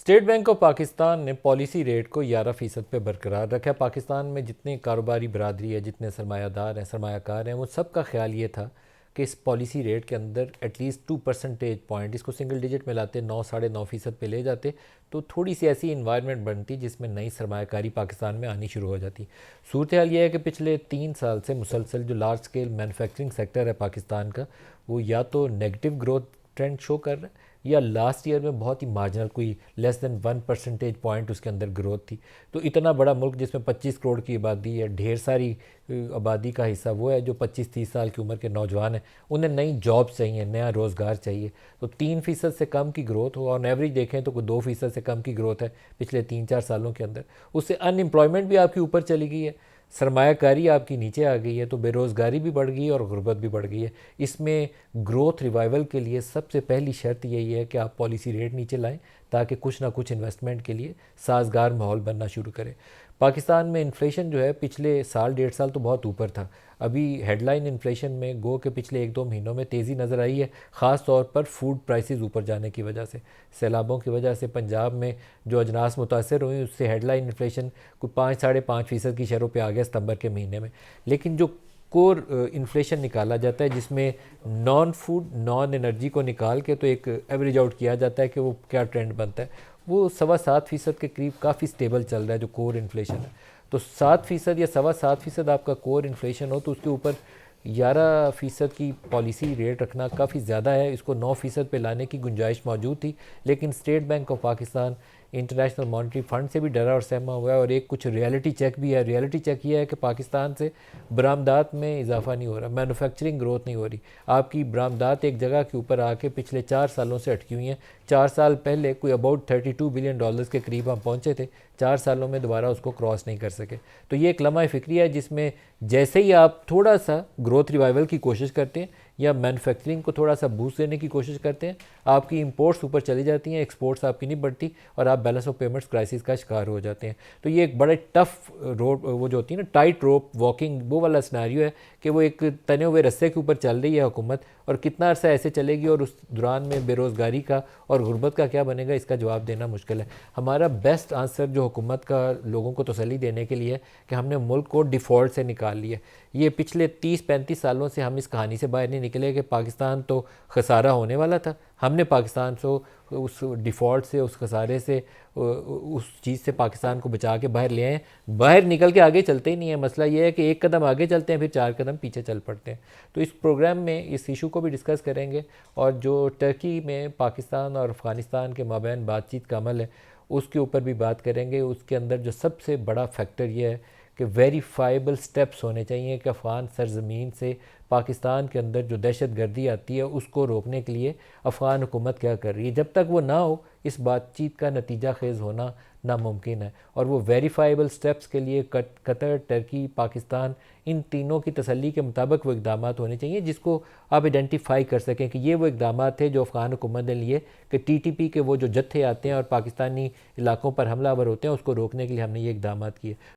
State bank of Pakistan ने policy rate को 11% पे बरकरार रखा। पाकिस्तान में जितने कारोबारी बरादरी है, जितने सरमायादार हैं, सरमायाकार हैं, वो सबका ख्याल ये था कि इस पॉलिसी रेट के अंदर एटलीस्ट 2 परसेंटेज पॉइंट, इसको सिंगल डिजिट में लाते, 9 साढ़े 9% पे ले जाते, तो थोड़ी सी ऐसी इन्वायरमेंट बनती जिसमें नई सरमायाकारी पाकिस्तान में आनी शुरू हो जाती। सूरत हाल ये है कि पिछले 3 साल से मुसलसल जो लार्ज स्केल मैन्युफैक्चरिंग सेक्टर है पाकिस्तान का, वो या तो नेगेटिव ग्रोथ ट्रेंड शो कर रहा है, या लास्ट ईयर में बहुत ही मार्जिनल, कोई लेस देन 1 परसेंटेज पॉइंट उसके अंदर ग्रोथ थी। तो इतना बड़ा मुल्क जिसमें 25 करोड़ की आबादी है, ढेर सारी आबादी का हिस्सा वो है जो 25-30 साल की उम्र के नौजवान हैं, उन्हें नई जॉब चाहिए, नया रोज़गार चाहिए। तो 3% से कम की ग्रोथ हो, ऑन एवरेज देखें तो कोई 2% से कम की ग्रोथ है पिछले 3-4 सालों के अंदर। उससे अनएम्प्लॉयमेंट भी आपकी ऊपर चली गई है, सरमायाकारी आपकी नीचे आ गई है, तो बेरोज़गारी भी बढ़ गई है और गुर्बत भी बढ़ गई है। इसमें ग्रोथ रिवाइवल के लिए सबसे पहली शर्त यही है कि आप पॉलिसी रेट नीचे लाएं, ताकि कुछ ना कुछ इन्वेस्टमेंट के लिए साजगार माहौल बनना शुरू करे। पाकिस्तान में इन्फ्लेशन जो है पिछले साल 1.5 साल तो बहुत ऊपर था। अभी हेडलाइन इन्फ्लेशन में गो के पिछले 1-2 महीनों में तेज़ी नज़र आई है, ख़ास तौर पर फूड प्राइसेस ऊपर जाने की वजह से। सैलाबों की वजह से पंजाब में जो अजनास मुतासर हुई, उससे हेडलाइन इन्फ्लेशन कोई 5-5.5% की शरह पे आ गया सितंबर के महीने में। लेकिन जो कोर इन्फ्लेशन निकाला जाता है, जिसमें नॉन फूड नॉन एनर्जी को निकाल के तो एक एवरेज आउट किया जाता है कि वो क्या ट्रेंड बनता है, वो 7.25% के करीब काफ़ी स्टेबल चल रहा है जो कोर इन्फ्लेशन है। तो 7% या 7.25% आपका कोर इन्फ्लेशन हो, तो उसके ऊपर 11% की पॉलिसी रेट रखना काफ़ी ज़्यादा है। इसको 9% पे लाने की गुंजाइश मौजूद थी, लेकिन state bank of Pakistan international monetary fund से भी डरा और सहमा हुआ है, और एक कुछ रियलिटी चेक भी है। रियलिटी चेक ये है कि पाकिस्तान से बरामदात में इजाफा नहीं हो रहा, मैन्युफैक्चरिंग ग्रोथ नहीं हो रही। आपकी बरामदात एक जगह के ऊपर आके पिछले 4 सालों से अटकी हुई हैं। 4 साल पहले कोई अबाउट $32 बिलियन के करीब हम पहुँचे थे, 4 सालों में दोबारा उसको क्रॉस नहीं कर सके। तो ये एक लम्हा फ़िक्री है जिसमें जैसे ही आप थोड़ा सा ग्रोथ रिवाइवल की कोशिश करते हैं या मैन्युफैक्चरिंग को थोड़ा सा बूस्ट देने की कोशिश करते हैं, आपकी इंपोर्ट्स ऊपर चली जाती हैं, एक्सपोर्ट्स आपकी नहीं बढ़ती, और आप बैलेंस ऑफ पेमेंट्स क्राइसिस का शिकार हो जाते हैं। तो ये एक बड़े टफ रोड, वो जो होती है ना टाइट रोप वॉकिंग, वो वाला सिनेरियो है कि वो एक तने हुए रस्से के ऊपर चल रही है हुकूमत, और कितना अर्सा ऐसे चलेगी और उस दौरान में बेरोज़गारी का और गुर्बत का क्या बनेगा, इसका जवाब देना मुश्किल है। हमारा बेस्ट आंसर जो हुकूमत का लोगों को तसल्ली देने के लिए है कि हमने मुल्क को डिफ़ॉल्ट से निकाल लिया। ये पिछले 30-35 सालों से हम इस कहानी से बाहर नहीं निकले कि पाकिस्तान तो खसारा होने वाला था। हमने पाकिस्तान को उस डिफ़ॉल्ट से, उस खसारे से, उस चीज़ से पाकिस्तान को बचा के बाहर ले आए। बाहर निकल के आगे चलते ही नहीं है। मसला ये है कि एक कदम आगे चलते हैं, फिर 4 कदम पीछे चल पड़ते हैं। तो इस प्रोग्राम में इस इशू को भी डिस्कस करेंगे, और जो टर्की में पाकिस्तान और अफ़गानिस्तान के माबैन बातचीत का अमल है उसके ऊपर भी बात करेंगे। उसके अंदर जो सबसे बड़ा फैक्टर ये है कि वेरीफाइबल स्टेप्स होने चाहिए कि अफ़गान सरजमीन से पाकिस्तान के अंदर जो दहशत गर्दी आती है उसको रोकने के लिए अफ़गान हुकूमत क्या कर रही है। जब तक वो ना हो, इस बातचीत का नतीजा खेज़ होना नामुमकिन है। और वो वेरीफाइबल स्टेप्स के लिए कतर, टर्की, पाकिस्तान, इन तीनों की तसल्ली के मुताबिक वो इकदाम होने चाहिए जिसको आप आइडेंटिफाई कर सकें कि ये वो इकदाम थे जो अफ़गान हुकूमत ने लिए कि TTP के वो जो जत्थे आते हैं और पाकिस्तानी इलाकों पर हमलावर होते हैं, उसको रोकने के लिए हमने ये इकदाम किए।